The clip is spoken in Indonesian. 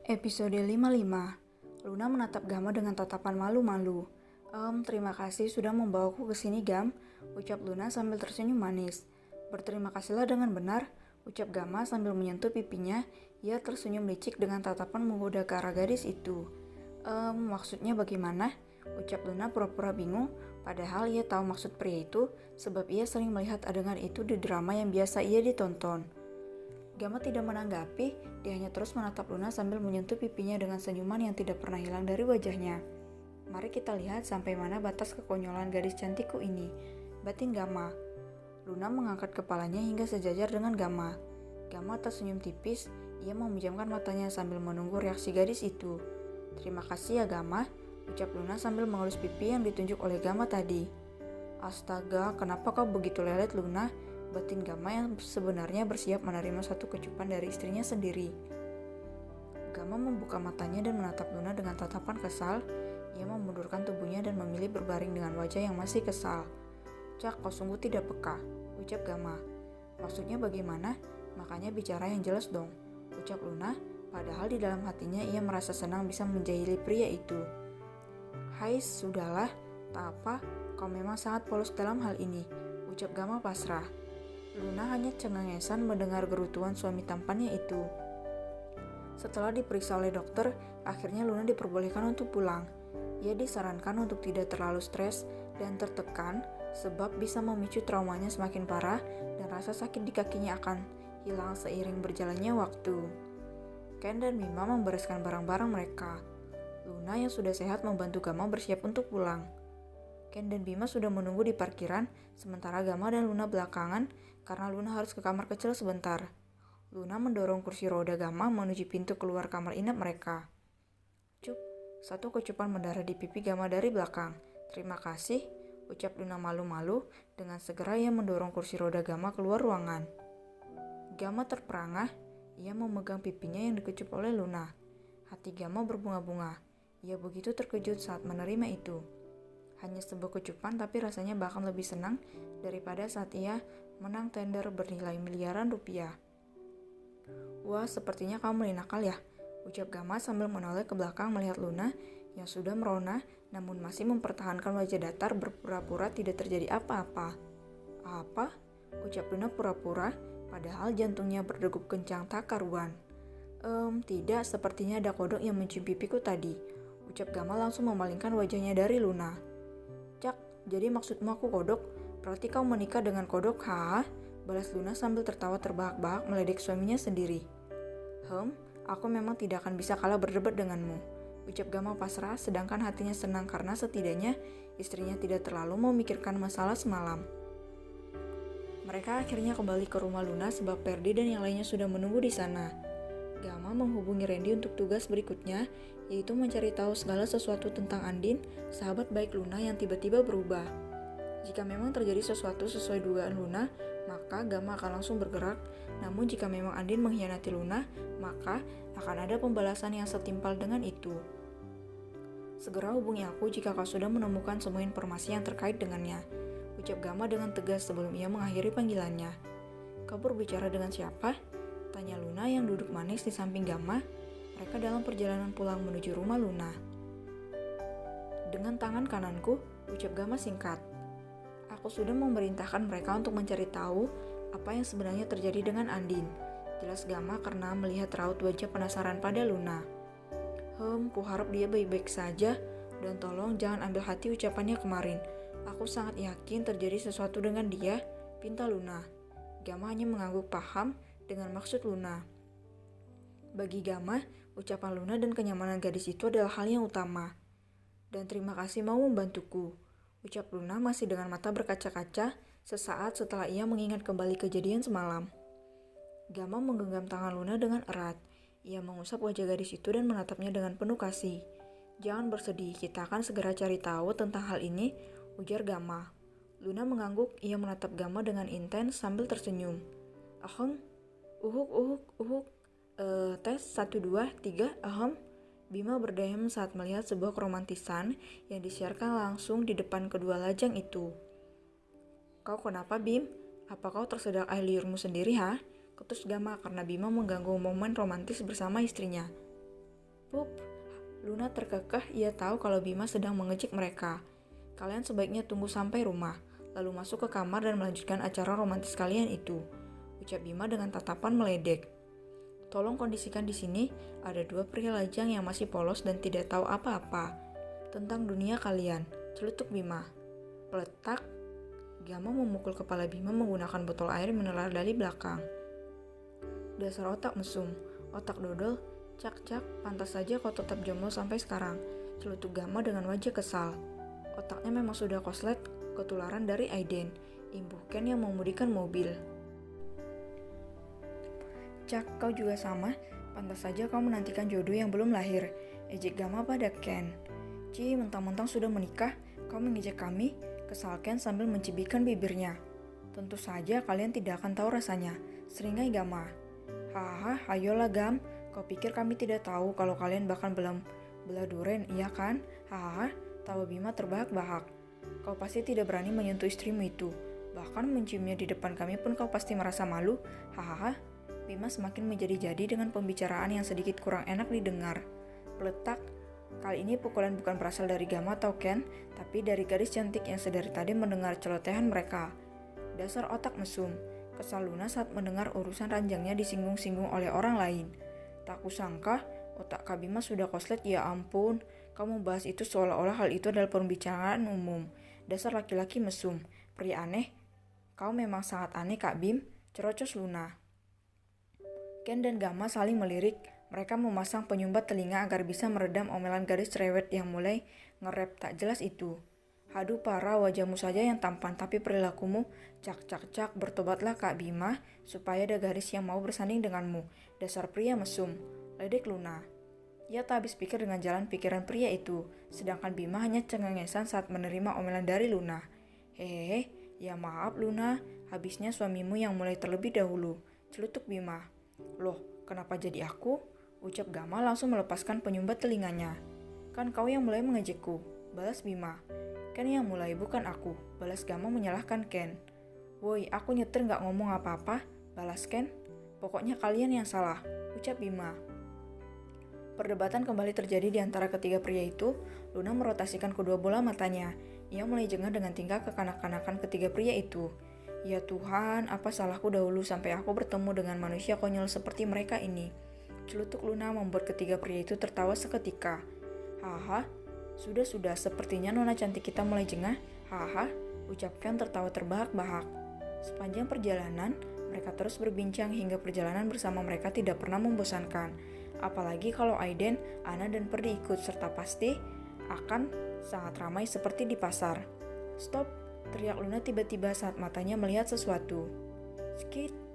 Episode 55. Luna menatap Gama dengan tatapan malu-malu. Terima kasih sudah membawaku ke sini, Gam, ucap Luna sambil tersenyum manis. Berterima kasihlah dengan benar, ucap Gama sambil menyentuh pipinya. Ia tersenyum licik dengan tatapan menggoda ke arah gadis itu. Maksudnya bagaimana? Ucap Luna pura-pura bingung, padahal ia tahu maksud pria itu sebab ia sering melihat adegan itu di drama yang biasa ia ditonton. Gama tidak menanggapi, dia hanya terus menatap Luna sambil menyentuh pipinya dengan senyuman yang tidak pernah hilang dari wajahnya. Mari kita lihat sampai mana batas kekonyolan gadis cantikku ini, batin Gama. Luna mengangkat kepalanya hingga sejajar dengan Gama. Gama tersenyum tipis, ia memejamkan matanya sambil menunggu reaksi gadis itu. Terima kasih ya Gama, ucap Luna sambil mengelus pipi yang ditunjuk oleh Gama tadi. Astaga, kenapa kau begitu lelet Luna? Batin Gama yang sebenarnya bersiap menerima satu kecupan dari istrinya sendiri. Gama membuka matanya dan menatap Luna dengan tatapan kesal. Ia memundurkan tubuhnya dan memilih berbaring dengan wajah yang masih kesal. Cak, kau sungguh tidak peka, ucap Gama. Maksudnya bagaimana? Makanya bicara yang jelas dong, ucap Luna, padahal di dalam hatinya ia merasa senang bisa menjahili pria itu. Hai, sudahlah, tak apa, kau memang sangat polos dalam hal ini, ucap Gama pasrah. Luna hanya cengengesan mendengar gerutuan suami tampannya itu. Setelah diperiksa oleh dokter, akhirnya Luna diperbolehkan untuk pulang. Ia disarankan untuk tidak terlalu stres dan tertekan sebab bisa memicu traumanya semakin parah dan rasa sakit di kakinya akan hilang seiring berjalannya waktu. Ken dan Mima membereskan barang-barang mereka. Luna yang sudah sehat membantu Gama bersiap untuk pulang. Ken dan Bima sudah menunggu di parkiran, sementara Gama dan Luna belakangan karena Luna harus ke kamar kecil sebentar. Luna mendorong kursi roda Gama menuju pintu keluar kamar inap mereka. Cup, satu kecupan mendarat di pipi Gama dari belakang. Terima kasih, ucap Luna malu-malu. Dengan segera ia mendorong kursi roda Gama keluar ruangan. Gama terperangah, ia memegang pipinya yang dikecup oleh Luna. Hati Gama berbunga-bunga. Ia begitu terkejut saat menerima itu. Hanya sebuah kecupan tapi rasanya bahkan lebih senang daripada saat ia menang tender bernilai miliaran rupiah. Wah, sepertinya kamu melin akal ya, ucap Gama sambil menoleh ke belakang melihat Luna yang sudah merona namun masih mempertahankan wajah datar berpura-pura tidak terjadi apa-apa. Apa? Ucap Luna pura-pura, padahal jantungnya berdegup kencang tak karuan. Tidak, sepertinya ada kodok yang mencium pipiku tadi, ucap Gama langsung memalingkan wajahnya dari Luna. Cak, jadi maksudmu aku kodok? Berarti kau menikah dengan kodok, ha? Balas Luna sambil tertawa terbahak-bahak meledek suaminya sendiri. Aku memang tidak akan bisa kalah berdebat denganmu, ucap Gama pasrah sedangkan hatinya senang karena setidaknya istrinya tidak terlalu memikirkan masalah semalam. Mereka akhirnya kembali ke rumah Luna sebab Perdi dan yang lainnya sudah menunggu di sana. Gama menghubungi Randy untuk tugas berikutnya, yaitu mencari tahu segala sesuatu tentang Andin, sahabat baik Luna yang tiba-tiba berubah. Jika memang terjadi sesuatu sesuai dugaan Luna, maka Gama akan langsung bergerak. Namun jika memang Andin mengkhianati Luna, maka akan ada pembalasan yang setimpal dengan itu. Segera hubungi aku jika kau sudah menemukan semua informasi yang terkait dengannya, ucap Gama dengan tegas sebelum ia mengakhiri panggilannya. Kau berbicara dengan siapa? Tanya Luna yang duduk manis di samping Gama. Mereka dalam perjalanan pulang menuju rumah Luna. Dengan tangan kananku, ucap Gama singkat. Aku sudah memerintahkan mereka untuk mencari tahu apa yang sebenarnya terjadi dengan Andin. Jelas Gama karena melihat raut wajah penasaran pada Luna. Kuharap dia baik-baik saja dan tolong jangan ambil hati ucapannya kemarin. Aku sangat yakin terjadi sesuatu dengan dia, pinta Luna. Gama hanya mengangguk paham dengan maksud Luna. Bagi Gama, ucapan Luna dan kenyamanan gadis itu adalah hal yang utama. Dan terima kasih mau membantuku, ucap Luna masih dengan mata berkaca-kaca sesaat setelah ia mengingat kembali kejadian semalam. Gama menggenggam tangan Luna dengan erat. Ia mengusap wajah gadis itu dan menatapnya dengan penuh kasih. Jangan bersedih, kita akan segera cari tahu tentang hal ini, ujar Gama. Luna mengangguk, ia menatap Gama dengan intens sambil tersenyum. Uhuk. Tes 1, 2, 3, Bima berdehem saat melihat sebuah keromantisan yang disiarkan langsung di depan kedua lajang itu. Kau kenapa, Bim? Apa kau tersedak air liurmu sendiri, ha? Ketus Gama karena Bima mengganggu momen romantis bersama istrinya. Pup, Luna terkekeh, ia tahu kalau Bima sedang mengejek mereka. Kalian sebaiknya tunggu sampai rumah, lalu masuk ke kamar dan melanjutkan acara romantis kalian itu, ucap Bima dengan tatapan meledek. Tolong kondisikan di sini, ada dua pria lajang yang masih polos dan tidak tahu apa-apa tentang dunia kalian, celutuk Bima. Peletak, Gama memukul kepala Bima menggunakan botol air mineral dari belakang. Dasar otak mesum, otak dodol, cak-cak, pantas saja kau tetap jomblo sampai sekarang, celutuk Gama dengan wajah kesal. Otaknya memang sudah koslet, ketularan dari Aiden, imbuh Ken yang memudikan mobil. Cak, kau juga sama, pantas saja kau menantikan jodoh yang belum lahir, ejek Gama pada Ken. Ci, mentang-mentang sudah menikah, kau mengejek kami, kesal Ken sambil mencibikkan bibirnya. Tentu saja kalian tidak akan tahu rasanya, seringai Gama. Hahaha, ayolah Gam, kau pikir kami tidak tahu kalau kalian bahkan belum belah duren, iya kan? Hahaha, tawa Bima terbahak-bahak. Kau pasti tidak berani menyentuh istrimu itu, bahkan menciumnya di depan kami pun kau pasti merasa malu, hahaha. Bima semakin menjadi-jadi dengan pembicaraan yang sedikit kurang enak didengar. Peletak, kali ini pukulan bukan berasal dari Gama atau Ken, tapi dari gadis cantik yang sedari tadi mendengar celotehan mereka. Dasar otak mesum, kesal Luna saat mendengar urusan ranjangnya disinggung-singgung oleh orang lain. Tak kusangka, otak Kak Bima sudah koslet, ya ampun. Kamu membahas itu seolah-olah hal itu adalah pembicaraan umum. Dasar laki-laki mesum, pria aneh. Kau memang sangat aneh Kak Bim, cerocos Luna. Ken dan Gama saling melirik, mereka memasang penyumbat telinga agar bisa meredam omelan gadis cerewet yang mulai nge-rap tak jelas itu. Haduh parah, wajahmu saja yang tampan tapi perilakumu, cak, bertobatlah Kak Bima supaya ada gadis yang mau bersanding denganmu, dasar pria mesum, ledek Luna. Ia tak habis pikir dengan jalan pikiran pria itu, sedangkan Bima hanya cengengesan saat menerima omelan dari Luna. Hehehe, ya maaf Luna, habisnya suamimu yang mulai terlebih dahulu, celutuk Bima. Loh, kenapa jadi aku? Ucap Gama langsung melepaskan penyumbat telinganya. Kan kau yang mulai mengejekku, balas Bima. Ken yang mulai, bukan aku, balas Gama menyalahkan Ken. Woi, aku nyetir gak ngomong apa-apa, balas Ken. Pokoknya kalian yang salah, ucap Bima. Perdebatan kembali terjadi di antara ketiga pria itu. Luna merotasikan kedua bola matanya. Ia mulai jengah dengan tingkah kekanak-kanakan ketiga pria itu. Ya Tuhan, apa salahku dahulu sampai aku bertemu dengan manusia konyol seperti mereka ini? Celutuk Luna membuat ketiga pria itu tertawa seketika. Haha, sudah, sepertinya nona cantik kita mulai jengah. Haha, ucapkan tertawa terbahak-bahak. Sepanjang perjalanan, mereka terus berbincang hingga perjalanan bersama mereka tidak pernah membosankan. Apalagi kalau Aiden, Ana dan Perdi ikut, serta pasti akan sangat ramai seperti di pasar. Stop! Teriak Luna tiba-tiba saat matanya melihat sesuatu. Skit!